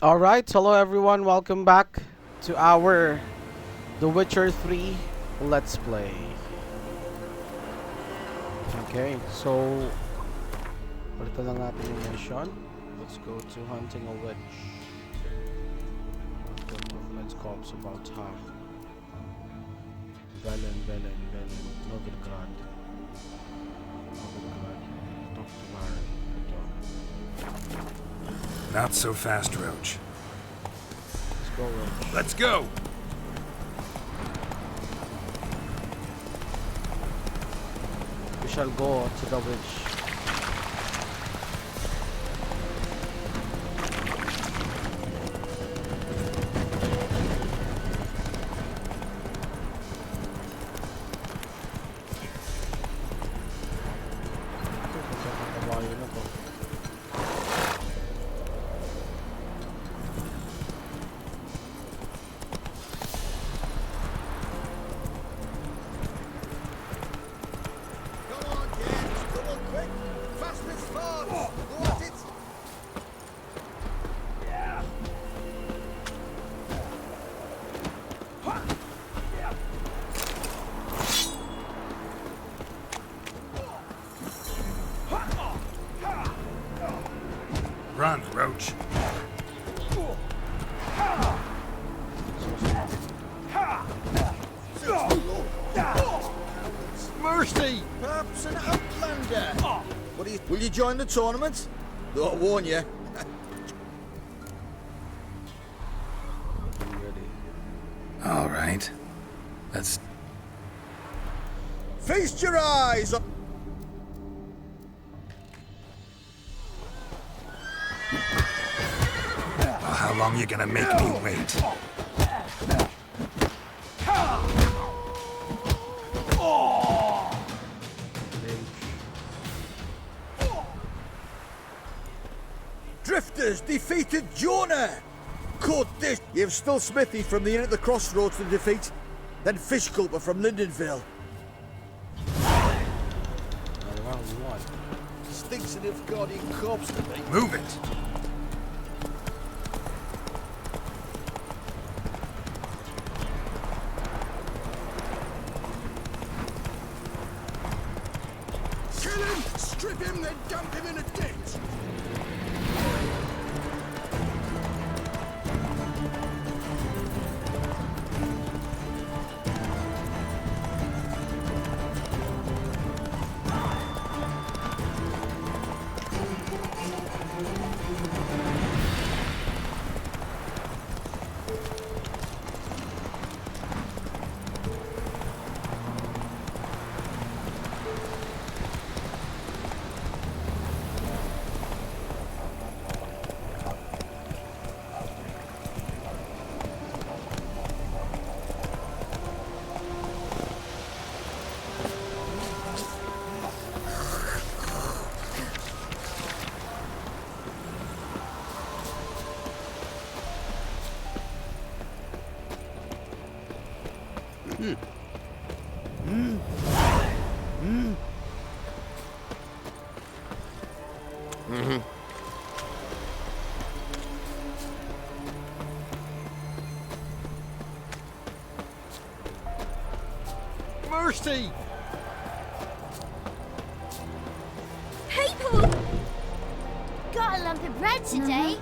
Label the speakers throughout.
Speaker 1: All right, hello everyone. Welcome back to our The Witcher 3 Let's Play. Okay, so palitan lang natin yung mission. Let's go to hunting a witch. The movements corpse about her. Velen, Novigrad. Novigrad. Talk to Mara.
Speaker 2: Not so fast, Roach.
Speaker 1: Let's go, Roach.
Speaker 2: Let's go!
Speaker 1: We shall go to the witch. Kabayo na to.
Speaker 3: Come on, kids. Come on, quick. Fast as fast. Go at it.
Speaker 2: Run, Roach.
Speaker 3: Mercy! Perhaps an outlander. What do you? Will you join the tournament? Though I warn you.
Speaker 2: All right. Let's...
Speaker 3: Feast your eyes on.
Speaker 2: How long you gonna make me wait?
Speaker 3: Drifters defeated Jonah. Caught this. You've still Smithy from the inn at the crossroads to defeat. Then Fishculper from Lindenville.
Speaker 1: Round one.
Speaker 3: Stinks of guardian corpse to me.
Speaker 2: Move it!
Speaker 3: Kill him, strip him, then dump him in a ditch. Mercy!
Speaker 4: Hey, Paul! Got a lump of bread today.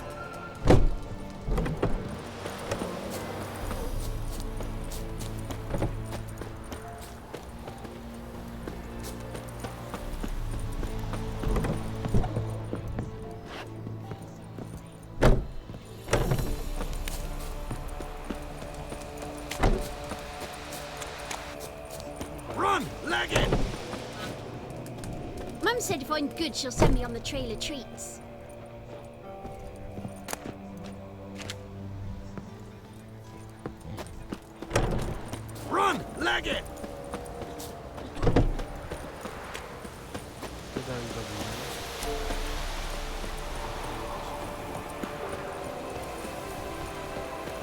Speaker 3: Run, leg it!
Speaker 4: Mum said if I'm good, she'll send me on the trail of treats.
Speaker 3: Run, leg it!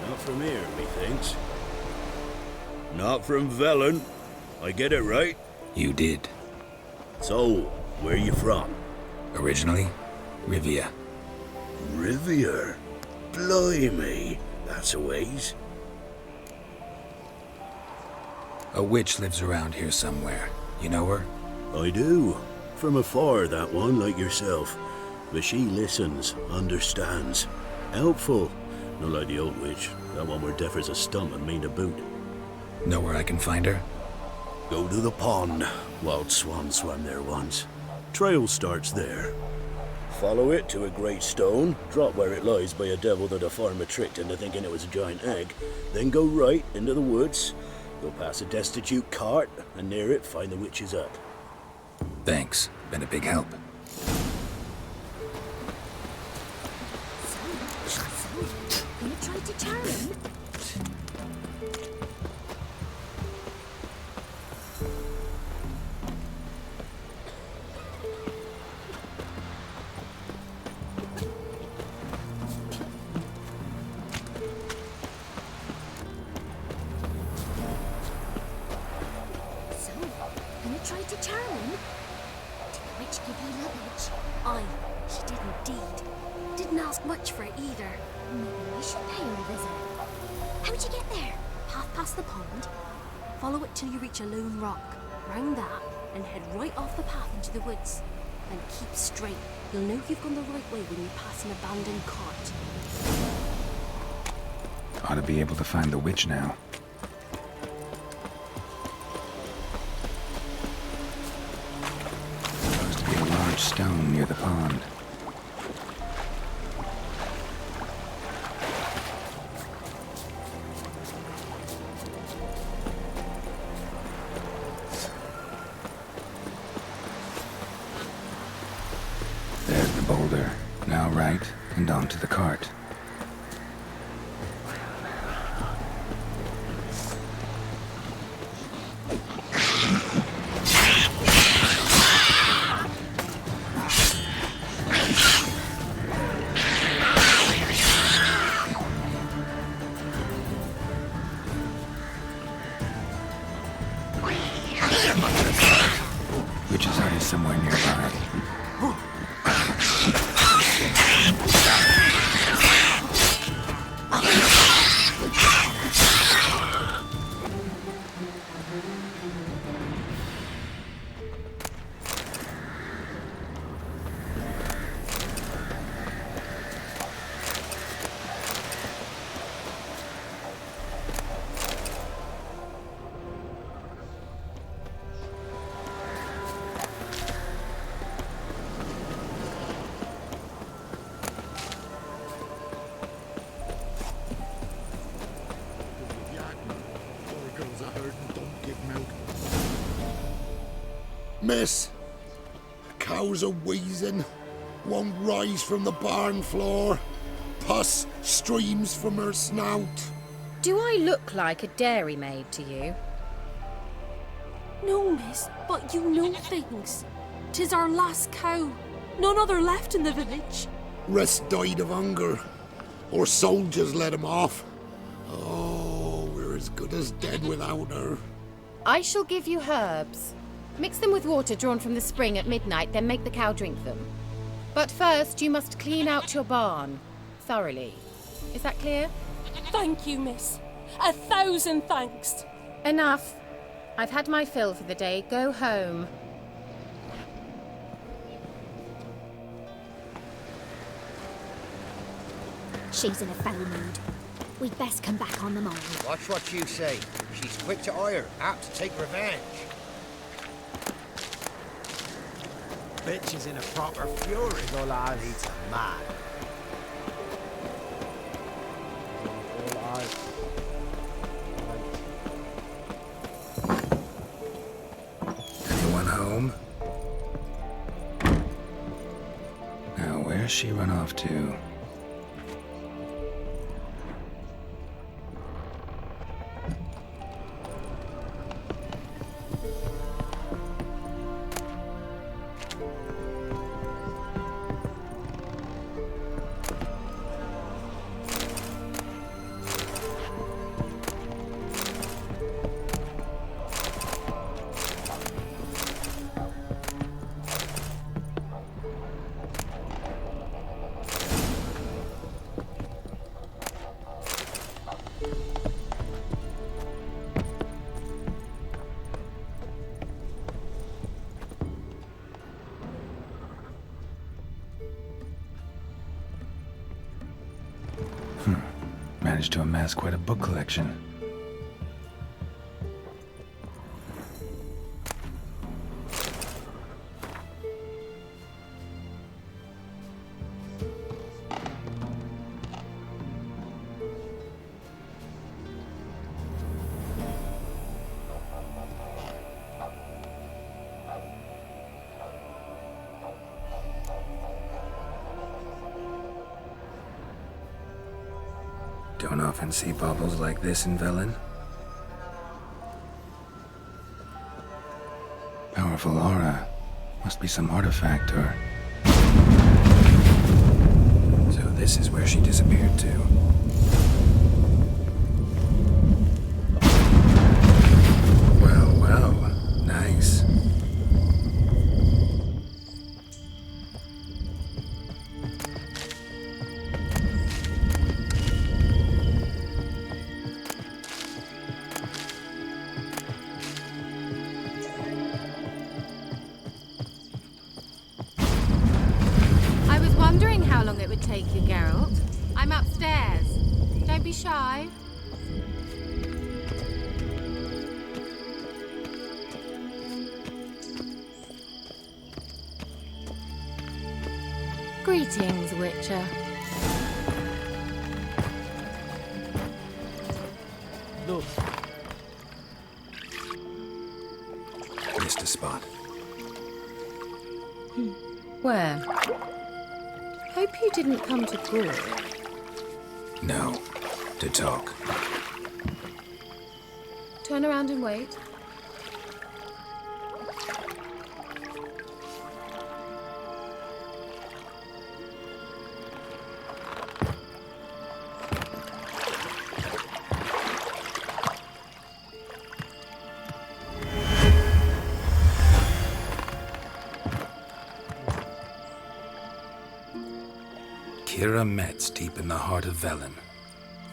Speaker 5: Not from here, methinks. Not from Velen. I get it right?
Speaker 2: You did.
Speaker 5: So, where you from?
Speaker 2: Originally, Rivia.
Speaker 5: Rivia. Blimey, that's a ways.
Speaker 2: A witch lives around here somewhere. You know her?
Speaker 5: I do. From afar, that one, like yourself. But she listens, understands. Helpful. Not like the old witch. That one were deaf as a stump and mean to boot.
Speaker 2: Know where I can find her?
Speaker 5: Go to the pond. Wild swan swam there once. Trail starts there. Follow it to a great stone, drop where it lies by a devil that a farmer tricked into thinking it was a giant egg, then go right into the woods, go past a destitute cart, and near it find the witch's hut.
Speaker 2: Thanks. Been a big help.
Speaker 4: Gonna try to charm him? So, gonna try to charm him? Did the witch give you luggage? Aye, she did indeed. Didn't ask much for it either. Maybe we should pay her a visit. How'd you get there? Path past the pond? Follow it till you reach a lone rock. Round that, and head right off the path into the woods. Then keep straight. You'll know you've gone the right way when you pass an abandoned cart.
Speaker 2: Ought to be able to find the witch now. Supposed to be a large stone near the pond. There's the boulder. Now right, and onto the cart. Witch's hut is somewhere nearby.
Speaker 6: Miss, cows are wheezing, won't rise from the barn floor. Pus streams from her snout.
Speaker 7: Do I look like a dairymaid to you?
Speaker 8: No, miss, but you know things. 'Tis our last cow. None other left in the village.
Speaker 6: Rest died of hunger, or soldiers let him off. Oh, we're as good as dead without her.
Speaker 7: I shall give you herbs. Mix them with water drawn from the spring at midnight, then make the cow drink them. But first, you must clean out your barn thoroughly. Is that clear?
Speaker 8: Thank you, miss. 1,000 thanks.
Speaker 7: Enough. I've had my fill for the day. Go home.
Speaker 4: She's in a foul mood. We'd best come back on the morrow.
Speaker 9: Watch what you say. She's quick to ire, apt to take revenge. Bitch is in a proper fury.
Speaker 1: Go, lads.
Speaker 9: Leads her mad.
Speaker 1: All eyes.
Speaker 2: Anyone home? Now, where's she run off to? managed to amass quite a book collection. Don't often see baubles like this in Velen. Powerful aura. Must be some artifact or... So this is where she disappeared to. Well, well. Nice.
Speaker 7: Wondering how long it would take you, Geralt. I'm upstairs. Don't be shy. Greetings, Witcher.
Speaker 1: Look.
Speaker 2: Missed a spot.
Speaker 7: Where? Hope you didn't come to Gaul.
Speaker 2: No. To talk.
Speaker 7: Turn around and wait.
Speaker 2: Kira Metz, deep in the heart of Velen.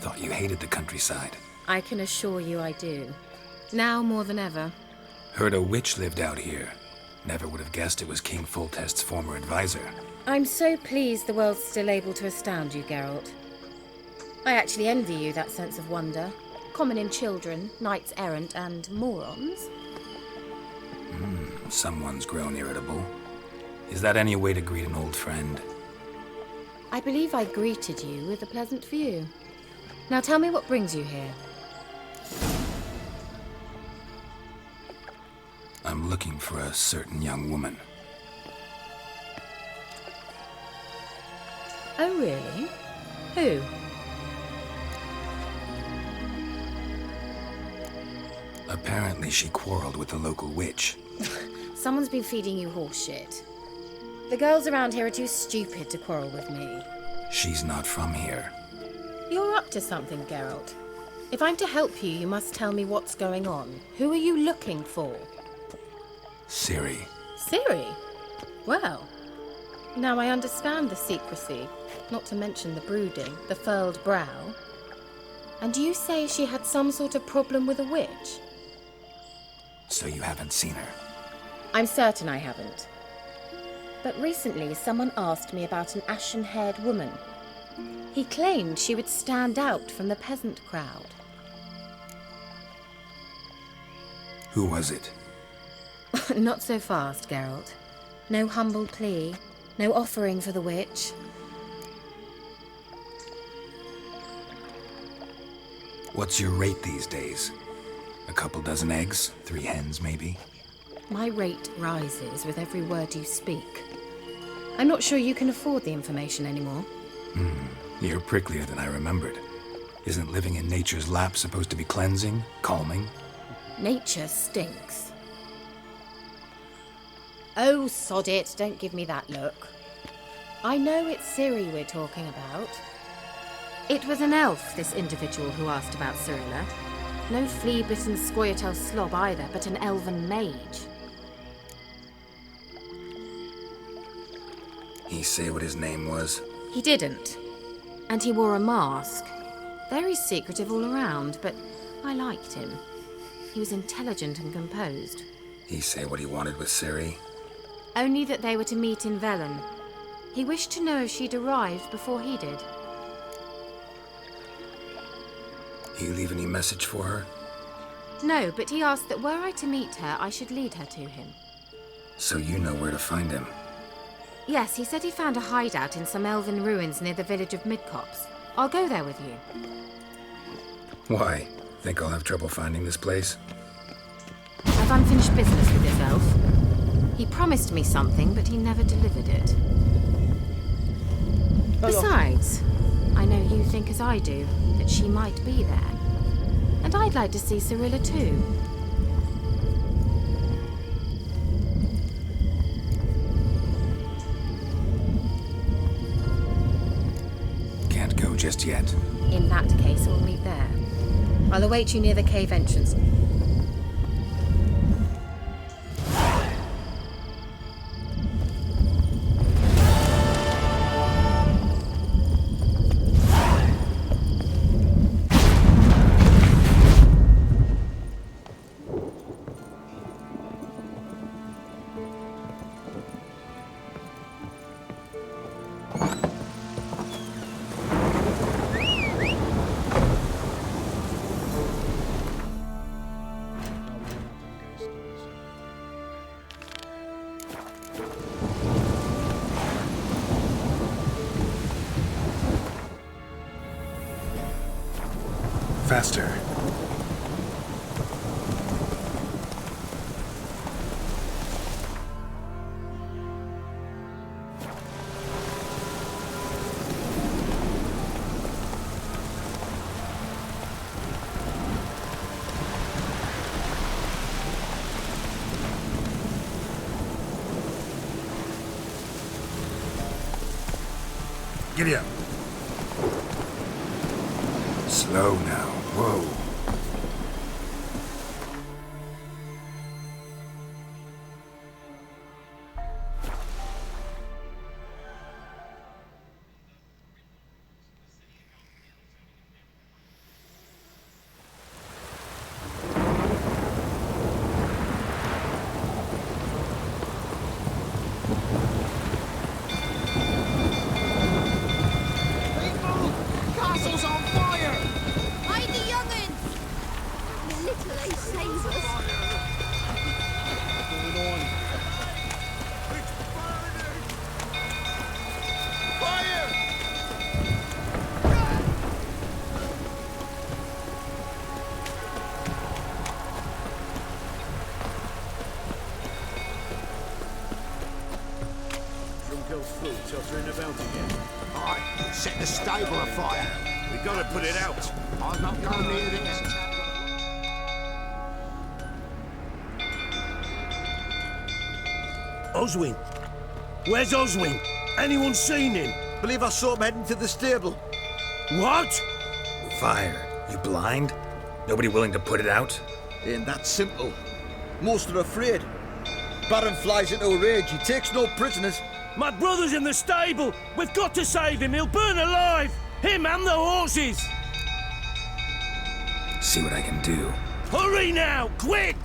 Speaker 2: Thought you hated the countryside.
Speaker 7: I can assure you I do. Now more than ever.
Speaker 2: Heard a witch lived out here. Never would have guessed it was King Foltest's former advisor.
Speaker 7: I'm so pleased the world's still able to astound you, Geralt. I actually envy you that sense of wonder. Common in children, knights errant, and morons.
Speaker 2: Someone's grown irritable. Is that any way to greet an old friend?
Speaker 7: I believe I greeted you with a pleasant view. Now tell me what brings you here.
Speaker 2: I'm looking for a certain young woman.
Speaker 7: Oh, really? Who?
Speaker 2: Apparently she quarreled with the local witch.
Speaker 7: Someone's been feeding you horse shit. The girls around here are too stupid to quarrel with me.
Speaker 2: She's not from here.
Speaker 7: You're up to something, Geralt. If I'm to help you, you must tell me what's going on. Who are you looking for?
Speaker 2: Ciri.
Speaker 7: Ciri? Well, now I understand the secrecy, not to mention the brooding, the furled brow. And you say she had some sort of problem with a witch?
Speaker 2: So you haven't seen her?
Speaker 7: I'm certain I haven't. But recently, someone asked me about an ashen-haired woman. He claimed she would stand out from the peasant crowd.
Speaker 2: Who was it?
Speaker 7: Not so fast, Geralt. No humble plea, no offering for the witch.
Speaker 2: What's your rate these days? A couple dozen eggs? 3 hens, maybe?
Speaker 7: My rate rises with every word you speak. I'm not sure you can afford the information anymore.
Speaker 2: You're pricklier than I remembered. Isn't living in nature's lap supposed to be cleansing, calming?
Speaker 7: Nature stinks. Oh, sod it, don't give me that look. I know it's Ciri we're talking about. It was an elf, this individual who asked about Cirilla. No flea-bitten Scoia'tael slob either, but an elven mage.
Speaker 2: He say what his name was?
Speaker 7: He didn't. And he wore a mask. Very secretive all around, but I liked him. He was intelligent and composed.
Speaker 2: He say what he wanted with Ciri?
Speaker 7: Only that they were to meet in Velen. He wished to know if she'd arrived before he did.
Speaker 2: You leave any message for her?
Speaker 7: No, but he asked that were I to meet her, I should lead her to him.
Speaker 2: So you know where to find him.
Speaker 7: Yes, he said he found a hideout in some elven ruins near the village of Midcopse. I'll go there with you.
Speaker 2: Why? Think I'll have trouble finding this place?
Speaker 7: I've unfinished business with this elf. He promised me something, but he never delivered it. Besides, I know you think as I do, that she might be there. And I'd like to see Cyrilla too.
Speaker 2: Can't go just yet.
Speaker 7: In that case, we'll meet there. I'll await you near the cave entrance.
Speaker 2: Faster. Giddy up. Slow now. Whoa.
Speaker 9: Castle's on fire!
Speaker 4: Hide the young'uns! The little they save us.
Speaker 5: Drunkell's full, tottering about again.
Speaker 9: Aye, set the stable afire.
Speaker 5: We gotta put it out.
Speaker 9: I'm not going near this.
Speaker 5: Oswin! Where's Oswin? Anyone seen him?
Speaker 3: Believe I saw him heading to the stable.
Speaker 5: What?
Speaker 2: Fire. You blind? Nobody willing to put it out?
Speaker 3: Ain't that simple. Most are afraid. Baron flies into a rage. He takes no prisoners.
Speaker 5: My brother's in the stable! We've got to save him! He'll burn alive! Him and the horses!
Speaker 2: See what I can do.
Speaker 5: Hurry now! Quick!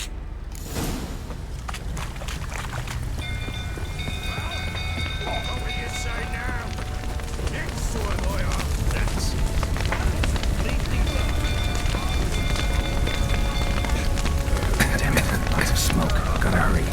Speaker 5: What will you say now? Next to a lawyer. That's
Speaker 2: Damn it. Lots of smoke. Gotta hurry.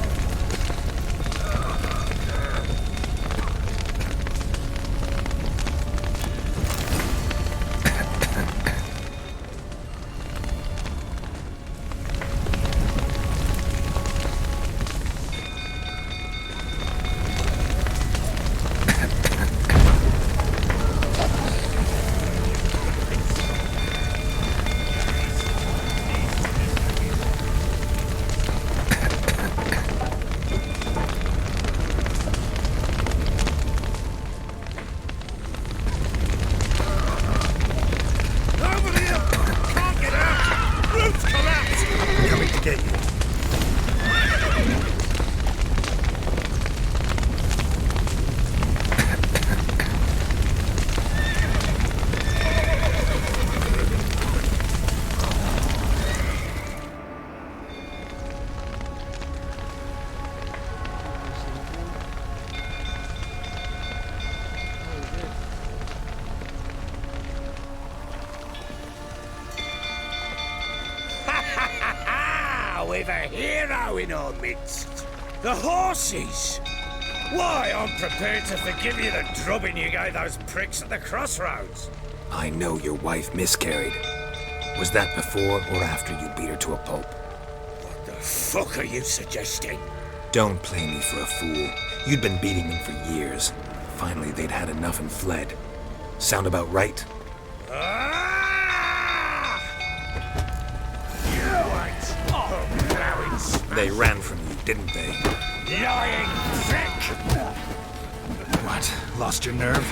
Speaker 10: we've a hero in our midst. The horses! Why, I'm prepared to forgive you the drubbing you gave those pricks at the crossroads.
Speaker 2: I know your wife miscarried. Was that before or after you beat her to a pulp?
Speaker 10: What the fuck are you suggesting?
Speaker 2: Don't play me for a fool. You'd been beating them for years. Finally, they'd had enough and fled. Sound about right?
Speaker 10: Ah! You ain't plowing.
Speaker 2: They ran from you, didn't they?
Speaker 10: Lying prick!
Speaker 2: What? Lost your nerve?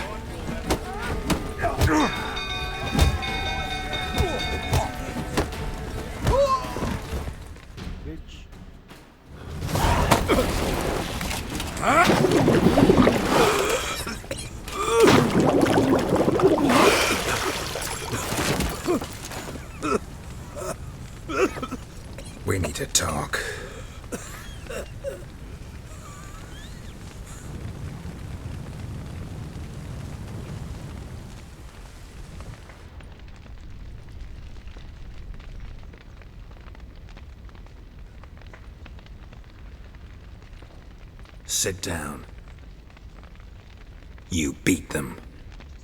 Speaker 2: We need to talk. Sit down. You beat them.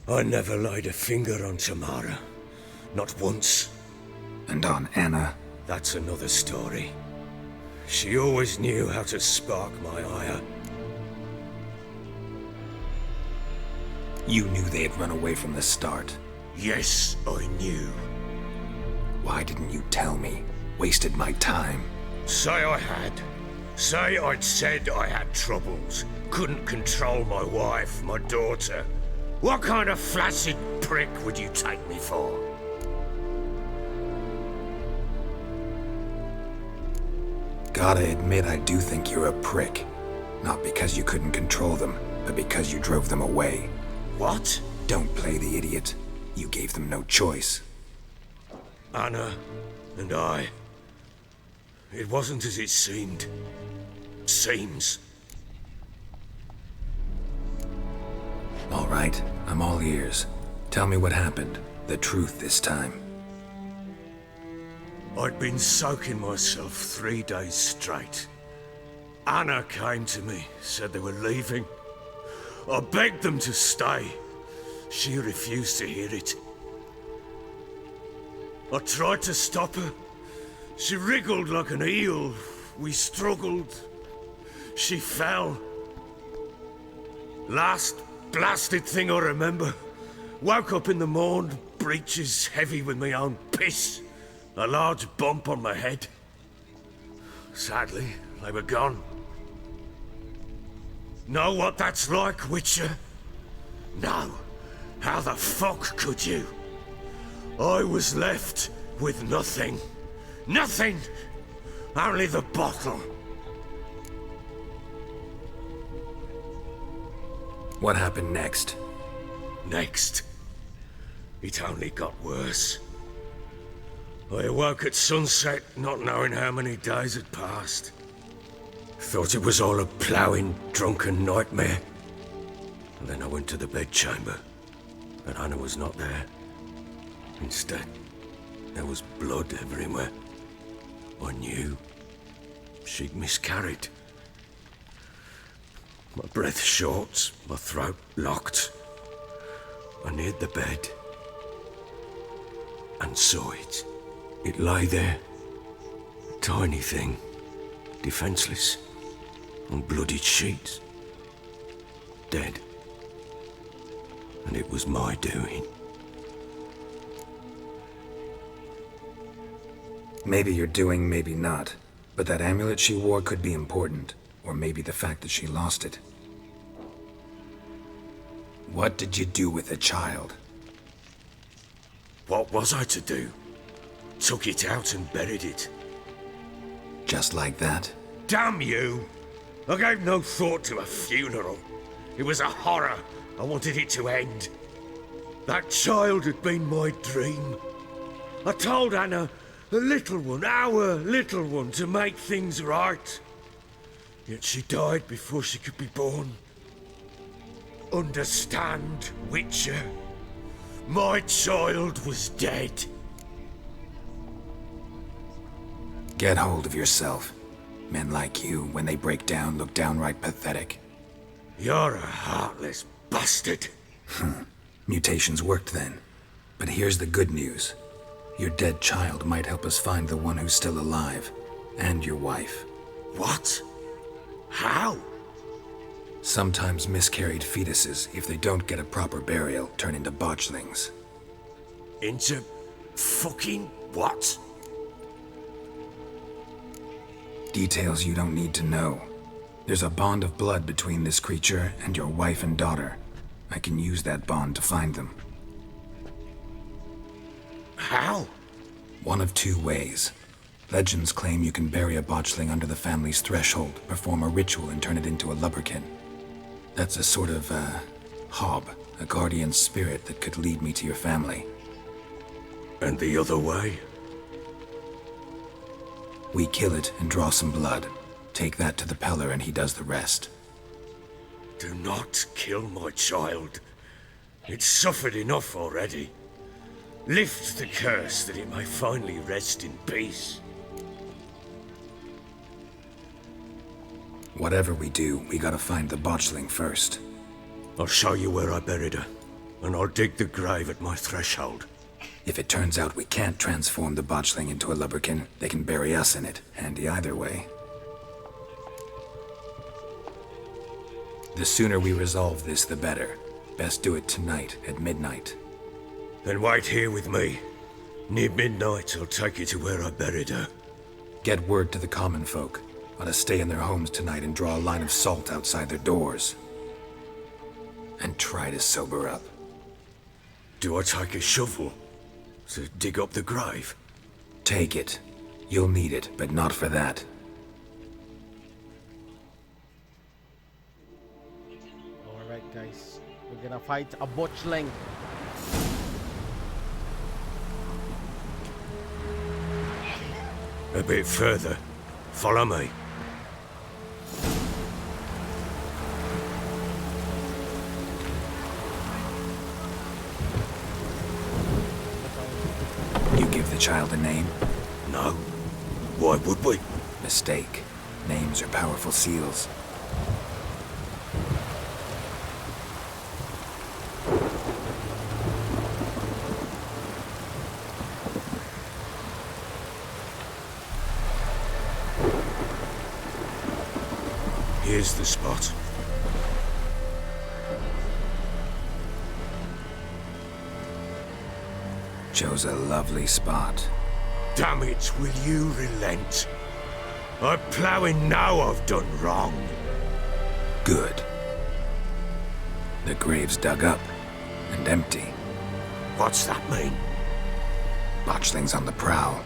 Speaker 10: I never laid a finger on Tamara. Not once.
Speaker 2: And on Anna?
Speaker 10: That's another story. She always knew how to spark my ire.
Speaker 2: You knew they had run away from the start.
Speaker 10: Yes, I knew.
Speaker 2: Why didn't you tell me? Wasted my time.
Speaker 10: Say I had. Say I'd said I had troubles. Couldn't control my wife, my daughter. What kind of flaccid prick would you take me for?
Speaker 2: Gotta admit, I do think you're a prick. Not because you couldn't control them, but because you drove them away.
Speaker 10: What?
Speaker 2: Don't play the idiot. You gave them no choice.
Speaker 10: Anna and I... It wasn't as it seemed. Seems.
Speaker 2: All right, I'm all ears. Tell me what happened. The truth this time.
Speaker 10: I'd been soaking myself 3 days straight. Anna came to me, said they were leaving. I begged them to stay. She refused to hear it. I tried to stop her. She wriggled like an eel. We struggled. She fell. Last blasted thing I remember. Woke up in the morn, breeches heavy with my own piss. A large bump on my head. Sadly, they were gone. Know what that's like, Witcher? No. How the fuck could you? I was left with nothing. Nothing! Only the bottle.
Speaker 2: What happened next?
Speaker 10: Next? It only got worse. I awoke at sunset, not knowing how many days had passed. Thought it was all a ploughing, drunken nightmare. And then I went to the bedchamber, but Anna was not there. Instead, there was blood everywhere. I knew she'd miscarried. My breath short, my throat locked. I neared the bed and saw it. It lay there, a tiny thing, defenseless, on bloodied sheets, dead. And it was my doing.
Speaker 2: Maybe you're doing, maybe not. But that amulet she wore could be important. Or maybe the fact that she lost it. What did you do with the child?
Speaker 10: What was I to do? Took it out and buried it.
Speaker 2: Just like that?
Speaker 10: Damn you! I gave no thought to a funeral. It was a horror. I wanted it to end. That child had been my dream. I told Anna, the little one, our little one, to make things right. Yet she died before she could be born. Understand, Witcher? My child was dead.
Speaker 2: Get hold of yourself. Men like you, when they break down, look downright pathetic.
Speaker 10: You're a heartless bastard.
Speaker 2: Mutations worked then. But here's the good news. Your dead child might help us find the one who's still alive. And your wife.
Speaker 10: What? How?
Speaker 2: Sometimes miscarried fetuses, if they don't get a proper burial, turn into botchlings.
Speaker 10: Into fucking what?
Speaker 2: Details you don't need to know. There's a bond of blood between this creature and your wife and daughter. I can use that bond to find them.
Speaker 10: How?
Speaker 2: One of two ways. Legends claim you can bury a botchling under the family's threshold, perform a ritual, and turn it into a lubberkin. That's a sort of, hob, a guardian spirit that could lead me to your family.
Speaker 10: And the other way?
Speaker 2: We kill it and draw some blood. Take that to the Peller and he does the rest.
Speaker 10: Do not kill my child. It's suffered enough already. Lift the curse that it may finally rest in peace.
Speaker 2: Whatever we do, we gotta find the botchling first.
Speaker 10: I'll show you where I buried her, and I'll dig the grave at my threshold.
Speaker 2: If it turns out we can't transform the botchling into a lubberkin, they can bury us in it. Handy either way. The sooner we resolve this, the better. Best do it tonight, at midnight.
Speaker 10: Then wait here with me. Near midnight, I'll take you to where I buried her.
Speaker 2: Get word to the common folk. Ought to stay in their homes tonight and draw a line of salt outside their doors. And try to sober up.
Speaker 10: Do I take a shovel to dig up the grave?
Speaker 2: Take it. You'll need it, but not for that.
Speaker 1: Alright guys, we're gonna fight a botchling.
Speaker 10: A bit further. Follow me.
Speaker 2: You give the child a name?
Speaker 10: No. Why would we?
Speaker 2: Mistake. Names are powerful seals.
Speaker 10: Here's the spot.
Speaker 2: Chose a lovely spot.
Speaker 10: Damn it, will you relent? I'm ploughing now I've done wrong.
Speaker 2: Good. The grave's dug up and empty.
Speaker 10: What's that mean?
Speaker 2: Botchling's on the prowl.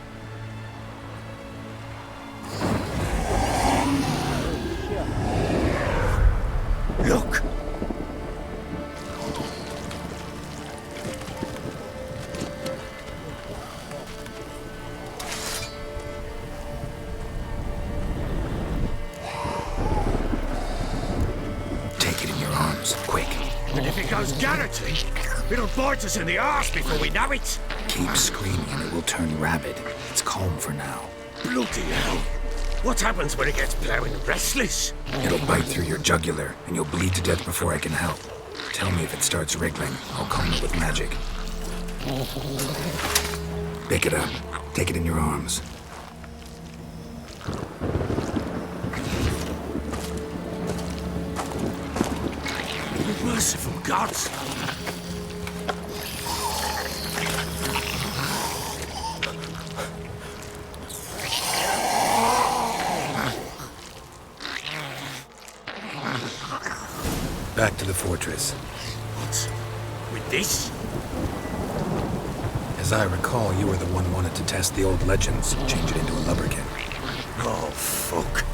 Speaker 10: Look!
Speaker 2: Take it in your arms, quick.
Speaker 10: And if it goes garroting, it'll bite us in the arse before we know it.
Speaker 2: Keep screaming and it will turn rabid. It's calm for now.
Speaker 10: Bloody hell. What happens when it gets plowing restless?
Speaker 2: It'll bite through your jugular, and you'll bleed to death before I can help. Tell me if it starts wriggling. I'll calm it with magic. Pick it up. Take it in your arms.
Speaker 10: Merciful gods!
Speaker 2: Back to the fortress.
Speaker 10: What? With this?
Speaker 2: As I recall, you were the one wanted to test the old legends, change it into a lubberkin.
Speaker 10: Oh, fuck.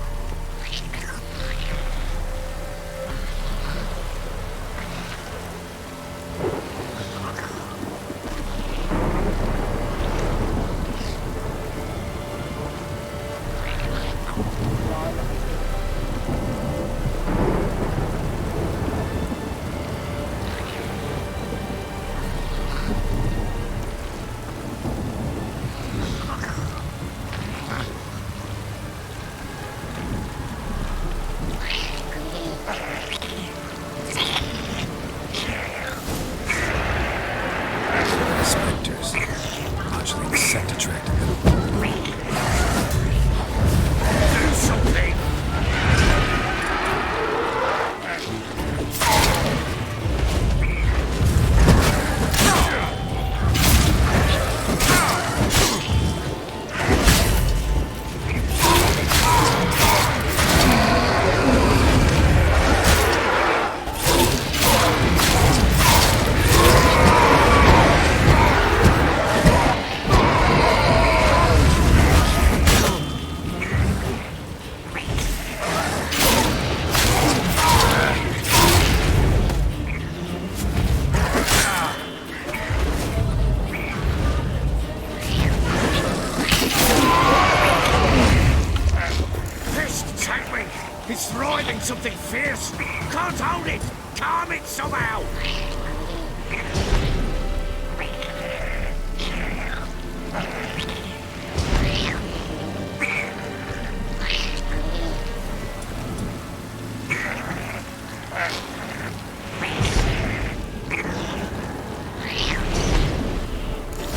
Speaker 10: something fierce. Can't hold it. Calm it somehow.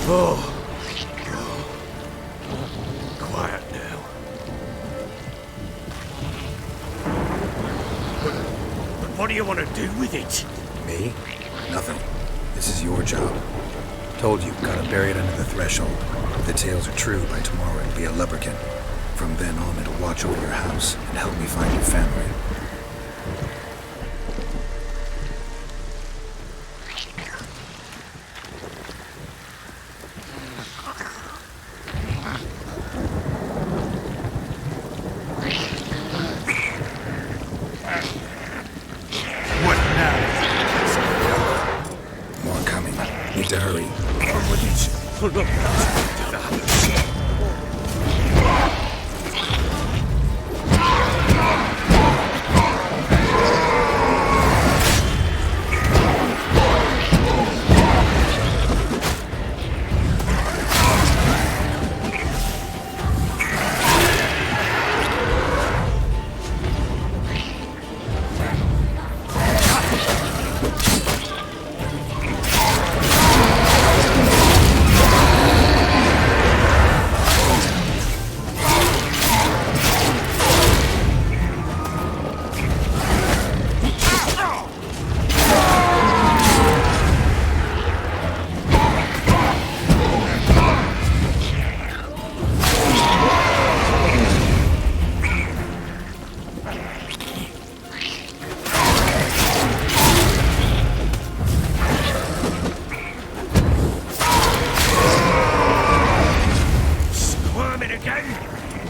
Speaker 10: Oh. Quiet now. But what do you want to do with it?
Speaker 2: Me? Nothing. This is your job. Told you, gotta bury it under the threshold. If the tales are true, by tomorrow it'll be a lubberkin. From then on, it'll watch over your house and help me find your family. More coming. Need to hurry.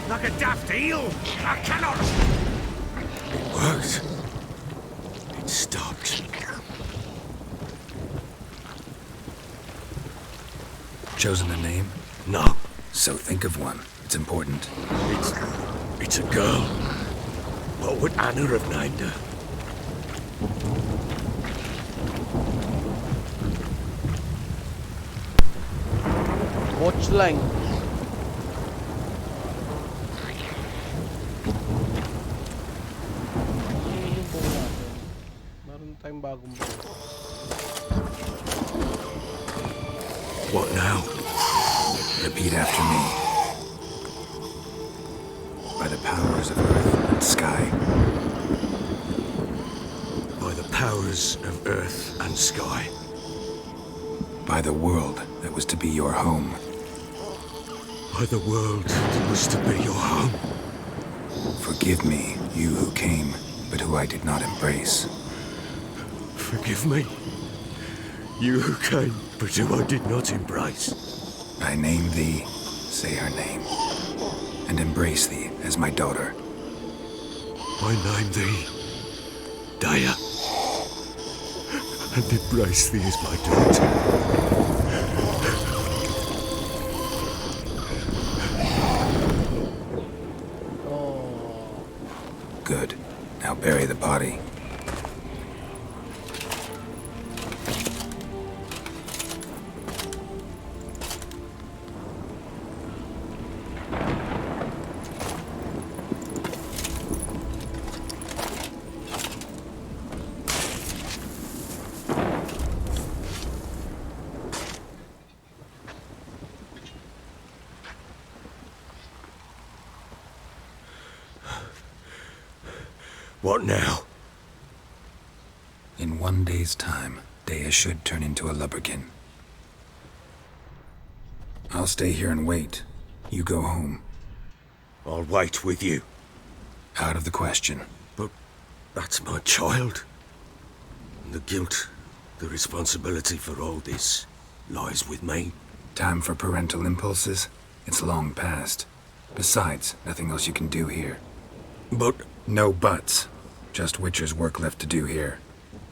Speaker 10: Like a daft eel! I cannot! It worked. It stopped.
Speaker 2: Chosen a name?
Speaker 10: No.
Speaker 2: So think of one. It's important.
Speaker 10: It's a girl. What would Anna have named her?
Speaker 1: Watch lang. Meron tayong bagong buo.
Speaker 10: What now?
Speaker 2: Repeat after me. By the powers of earth and sky.
Speaker 10: By the powers of earth and sky.
Speaker 2: By the world that was to be your home.
Speaker 10: By the world that was to be your home.
Speaker 2: Forgive me, you who came, but who I did not embrace.
Speaker 10: Forgive me, you who came, but who I did not embrace.
Speaker 2: I name thee, say her name, and embrace thee as my daughter.
Speaker 10: I name thee, Daya, and embrace thee as my daughter.
Speaker 2: Good. Now bury the body.
Speaker 10: What now?
Speaker 2: In 1 day's time, Daya should turn into a lubberkin. I'll stay here and wait. You go home.
Speaker 10: I'll wait with you.
Speaker 2: Out of the question.
Speaker 10: But that's my child. And the guilt, the responsibility for all this lies with me.
Speaker 2: Time for parental impulses? It's long past. Besides, nothing else you can do here.
Speaker 10: But...
Speaker 2: No buts. Just Witcher's work left to do here.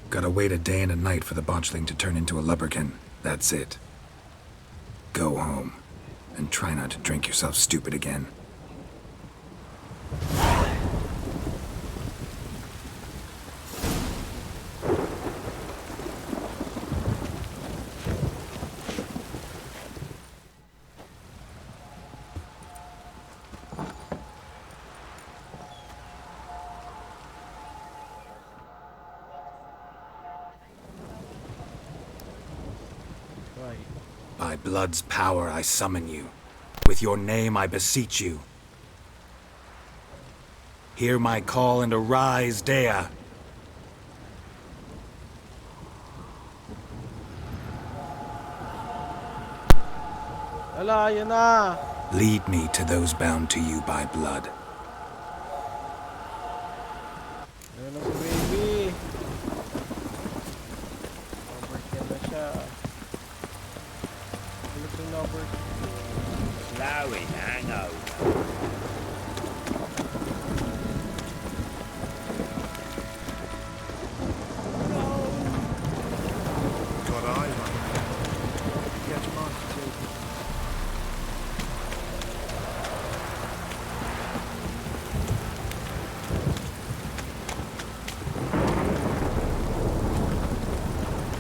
Speaker 2: Gotta wait a day and a night for the botchling to turn into a lubberkin. That's it. Go home. And try not to drink yourself stupid again. By blood's power I summon you. With your name I beseech you. Hear my call and arise, Dea.
Speaker 1: Ala, yun na!
Speaker 2: Lead me to those bound to you by blood.
Speaker 1: Ayun na si baby. Overkill na siya. Looking overkill.
Speaker 11: Slowing hangover.
Speaker 6: God, I catch monsters too.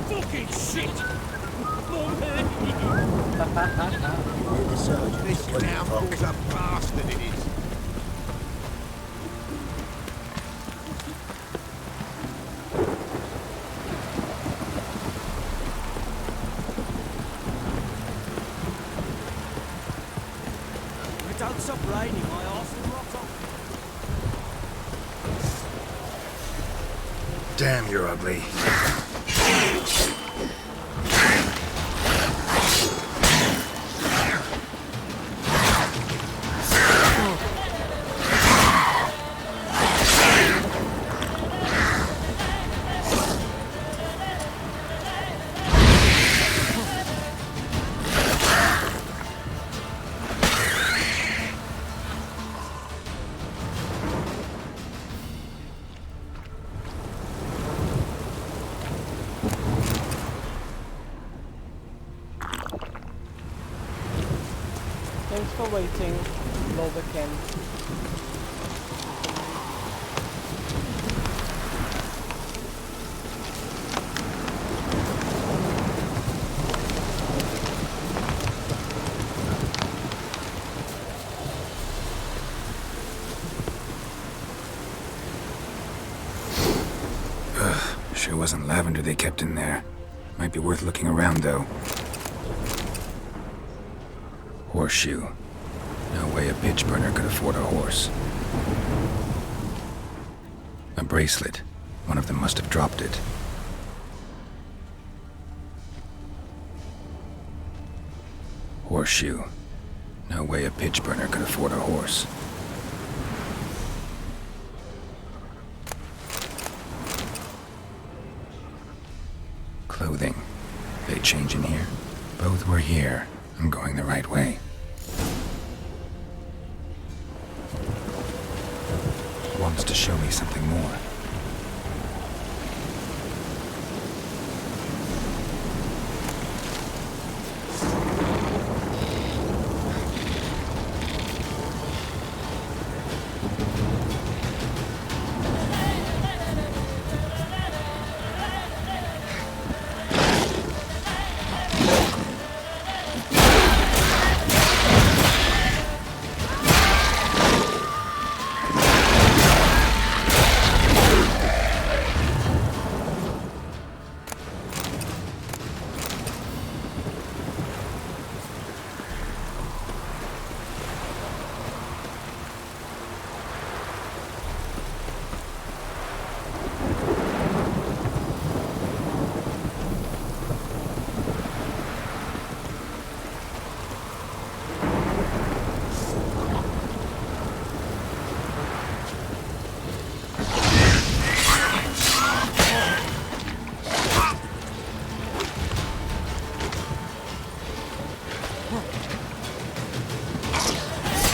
Speaker 11: Fucking shit! For me!
Speaker 6: This Campbell's a bastard, it is.
Speaker 11: If it don't stop raining, my arse will rot off.
Speaker 2: Damn, you're ugly.
Speaker 1: Thanks for waiting, Loverkin.
Speaker 2: Sure wasn't lavender they kept in there. Might be worth looking around, though. Horseshoe. No way a pitch burner could afford a horse. A bracelet. One of them must have dropped it. Horseshoe. No way a pitch burner could afford a horse. Clothing. They change in here? Both were here. I'm going the right way. Wants to show me something more.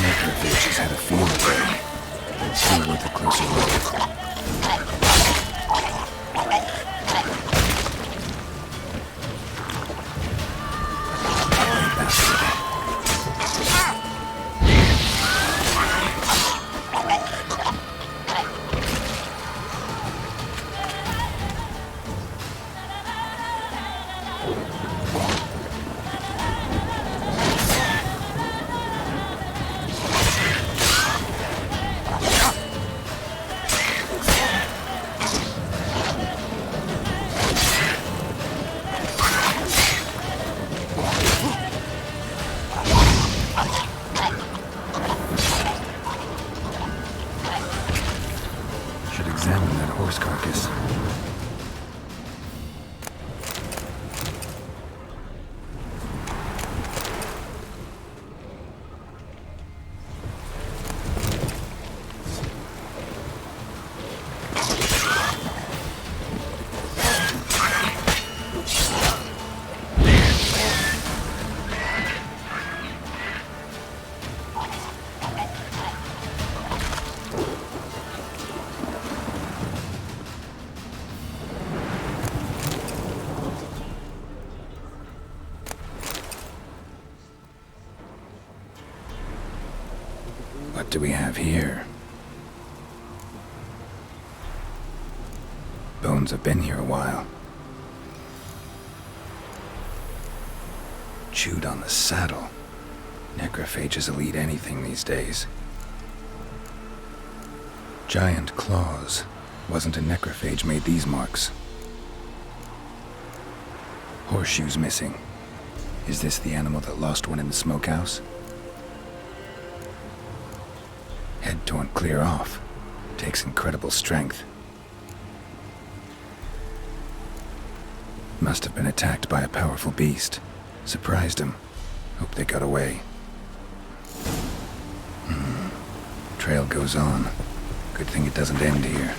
Speaker 2: Necrophage had a field day. It's still worth a closer look. What do we have here? Bones have been here a while. Chewed on the saddle. Necrophages will eat anything these days. Giant claws. Wasn't a necrophage made these marks. Horseshoes missing. Is this the animal that lost one in the smokehouse? Head torn clear off. Takes incredible strength. Must have been attacked by a powerful beast. Surprised him. Hope they got away. Trail goes on. Good thing it doesn't end here.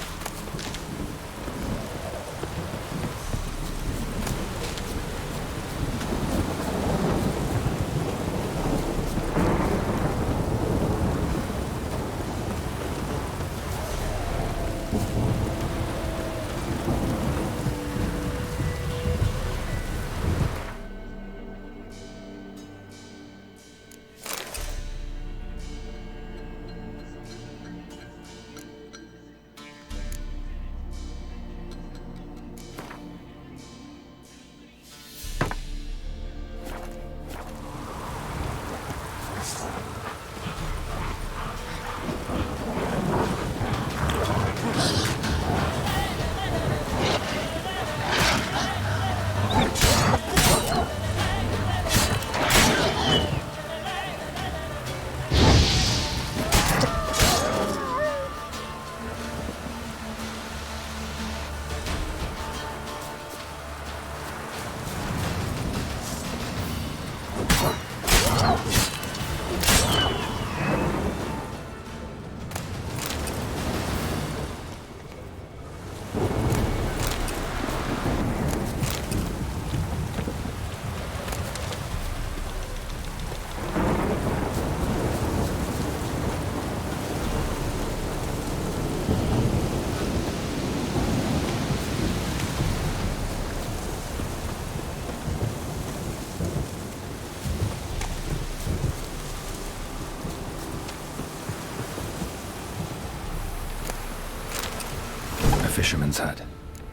Speaker 2: Fisherman's hut.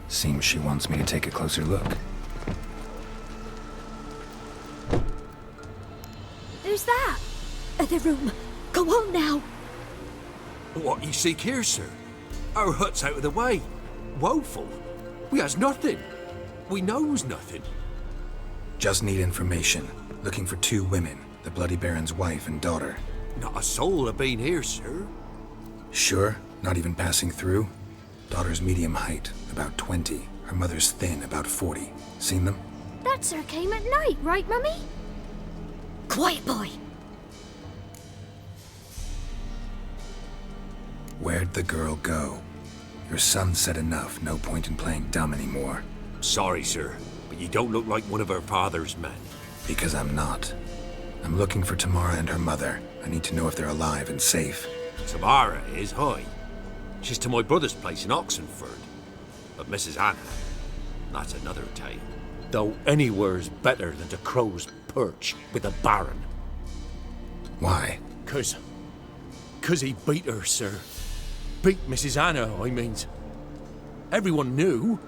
Speaker 2: Seems she wants me to take a closer look.
Speaker 4: Who's that? The room. Go on now.
Speaker 12: What you seek here, sir? Our hut's out of the way. Woeful. We has nothing. We knows nothing.
Speaker 2: Just need information. Looking for 2 women. The Bloody Baron's wife and daughter.
Speaker 12: Not a soul have been here, sir.
Speaker 2: Sure? Not even passing through? Daughter's medium height, about 20. Her mother's thin, about 40. Seen them?
Speaker 4: That sir came at night, right, Mummy? Quiet, boy.
Speaker 2: Where'd the girl go? Your son said enough, no point in playing dumb anymore.
Speaker 12: Sorry, sir, but you don't look like one of her father's men.
Speaker 2: Because I'm not. I'm looking for Tamara and her mother. I need to know if they're alive and safe.
Speaker 12: Tamara is high. She's to my brother's place in Oxenford. But Mrs. Anna, that's another tale. Though anywhere's better than to Crow's Perch with the Baron.
Speaker 2: Why?
Speaker 12: 'Cause he beat her, sir. Beat Mrs. Anna, I means. Everyone knew,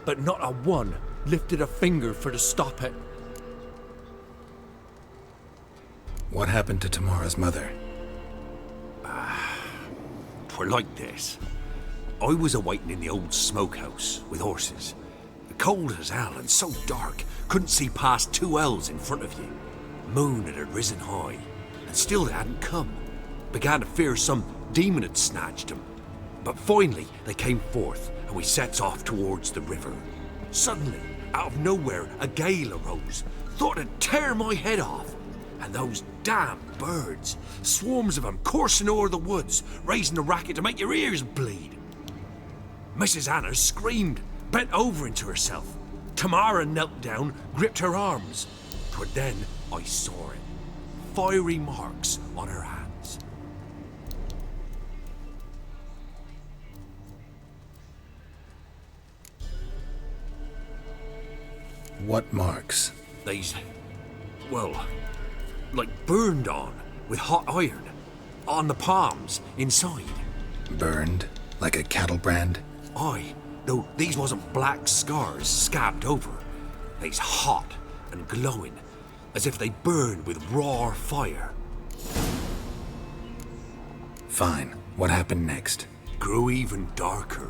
Speaker 12: but not a one lifted a finger for to stop it.
Speaker 2: What happened to Tamara's mother?
Speaker 12: 'Twere like this. I was a-waiting in the old smokehouse with horses. Cold as hell and so dark, couldn't see past 2 ells in front of you. Moon had risen high, and still they hadn't come. Began to fear some demon had snatched them. But finally they came forth, and we sets off towards the river. Suddenly, out of nowhere, a gale arose. Thought it'd tear my head off. And those damn birds, swarms of them coursing o'er the woods, raising a racket to make your ears bleed. Mrs. Anna screamed, bent over into herself. Tamara knelt down, gripped her arms. 'Twere then I saw it. Fiery marks on her hands.
Speaker 2: What marks?
Speaker 12: These, well, like burned on with hot iron. On the palms, inside.
Speaker 2: Burned? Like a cattle brand?
Speaker 12: Aye, though these wasn't black scars scabbed over. They's hot and glowing, as if they burned with raw fire.
Speaker 2: Fine. What happened next?
Speaker 12: Grew even darker.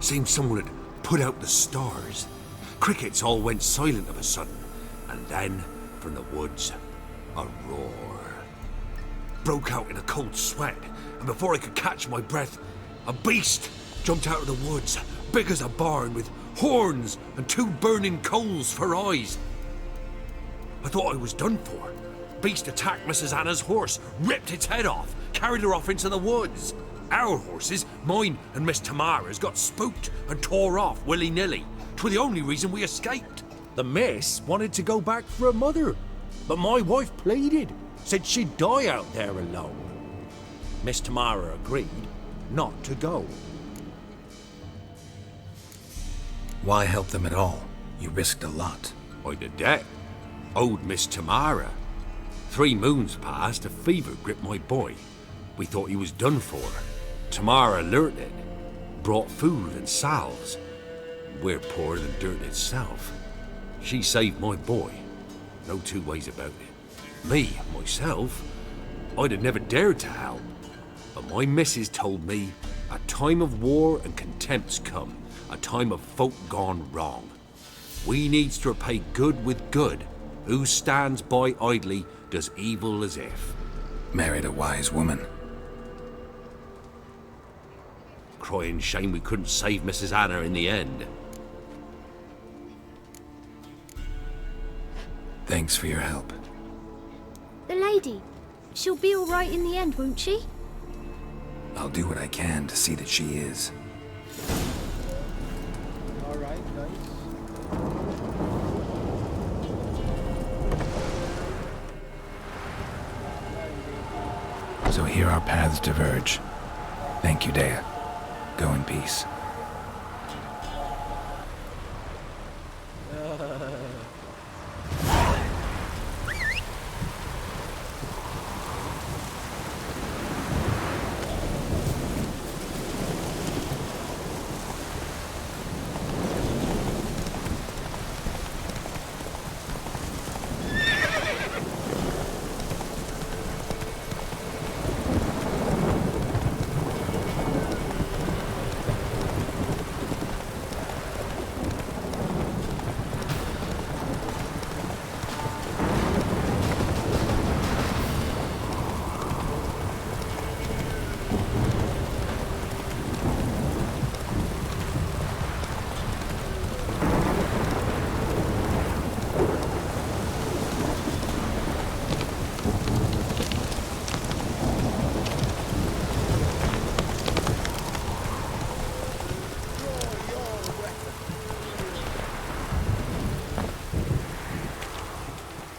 Speaker 12: Seemed someone had put out the stars. Crickets all went silent of a sudden, and then, from the woods, a roar. Broke out in a cold sweat, and before I could catch my breath, a beast jumped out of the woods, big as a barn, with horns and 2 burning coals for eyes. I thought I was done for. Beast attacked Mrs. Anna's horse, ripped its head off, carried her off into the woods. Our horses, mine and Miss Tamara's, got spooked and tore off willy-nilly. 'Twas the only reason we escaped.
Speaker 11: The miss wanted to go back for her mother, but my wife pleaded, said she'd die out there alone. Miss Tamara agreed not to go.
Speaker 2: Why help them at all? You risked a lot.
Speaker 12: I'd a debt. Owed Miss Tamara. 3 moons passed, a fever gripped my boy. We thought he was done for. Tamara learnt it. Brought food and salves. We're poorer than dirt itself. She saved my boy. No 2 ways about it. Me, myself, I'd have never dared to help. But my missus told me a time of war and contempt's come. A time of folk gone wrong. We needs to repay good with good. Who stands by idly does evil as if.
Speaker 2: Married a wise woman.
Speaker 12: Crying shame we couldn't save Mrs. Anna in the end.
Speaker 2: Thanks for your help.
Speaker 4: The lady. She'll be all right in the end, won't she?
Speaker 2: I'll do what I can to see that she is.
Speaker 1: Alright, guys.
Speaker 2: So here our paths diverge. Thank you, Dea. Go in peace.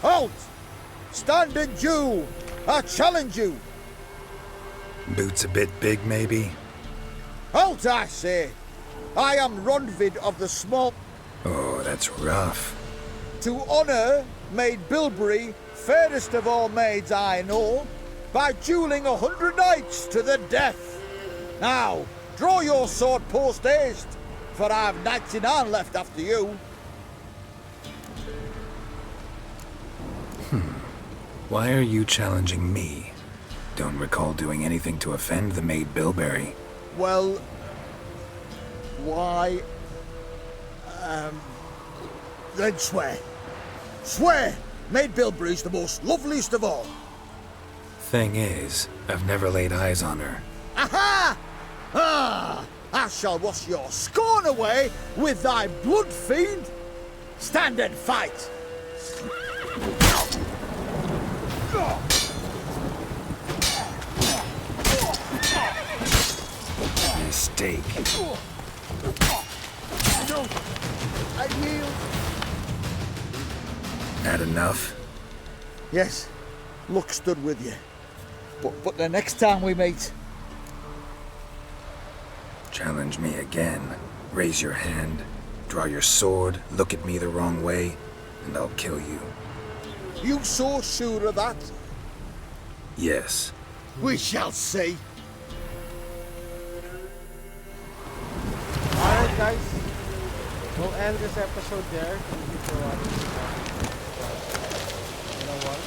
Speaker 3: Halt! Stand and Jew! I challenge you!
Speaker 2: Boots a bit big, maybe?
Speaker 3: Halt, I say! I am Ronvid of the Small...
Speaker 2: Oh, that's rough.
Speaker 3: To honour Maid Bilberry, fairest of all maids I know, by duelling 100 knights to the death. Now, draw your sword post haste, for I've 99 left after you.
Speaker 2: Why are you challenging me? Don't recall doing anything to offend the Maid Bilberry.
Speaker 3: Well... why... then swear. Swear! Maid Bilberry's the most loveliest of all.
Speaker 2: Thing is, I've never laid eyes on her.
Speaker 3: Aha! Ah! I shall wash your scorn away with thy blood, fiend! Stand and fight!
Speaker 2: Mistake.
Speaker 3: No! I yield!
Speaker 2: Had enough?
Speaker 3: Yes, luck stood with you. But the next time we meet...
Speaker 2: Challenge me again. Raise your hand, draw your sword, look at me the wrong way, and I'll kill you.
Speaker 3: You so sure of that?
Speaker 2: Yes.
Speaker 3: We shall see.
Speaker 1: Alright guys, we'll end this episode there. Thank you for watching. You know what?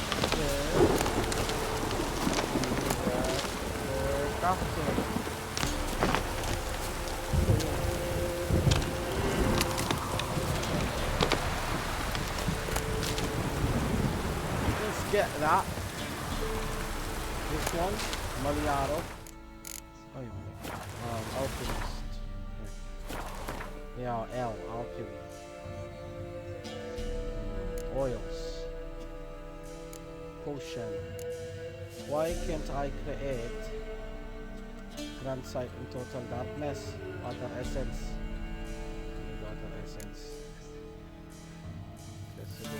Speaker 1: Let's get that. This one, Maliaro. Oh, Alchemist. Yeah, Alchemy. Oils. Potion. Why can't I create Grand Sight in Total Darkness? Water Essence. Water Essence. Let's see.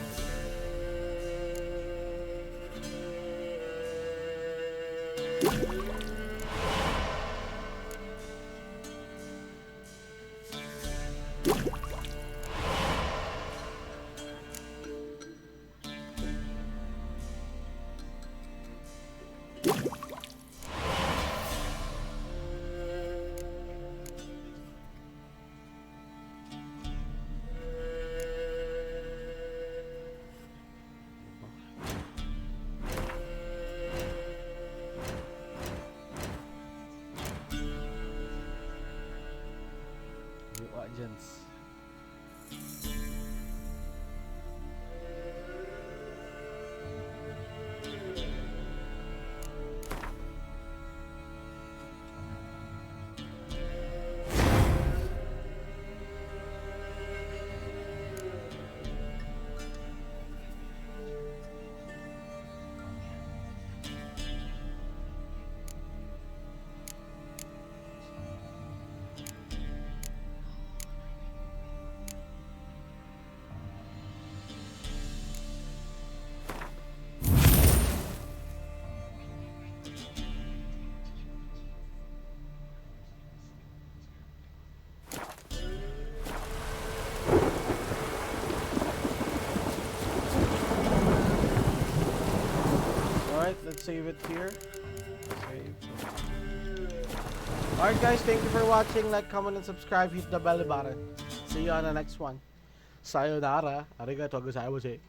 Speaker 1: Agents. Let's save it here. Save. Alright guys, thank you for watching. Like, comment, and subscribe. Hit the bell button. See you on the next one. Sayonara. Arigatou gozaimasu.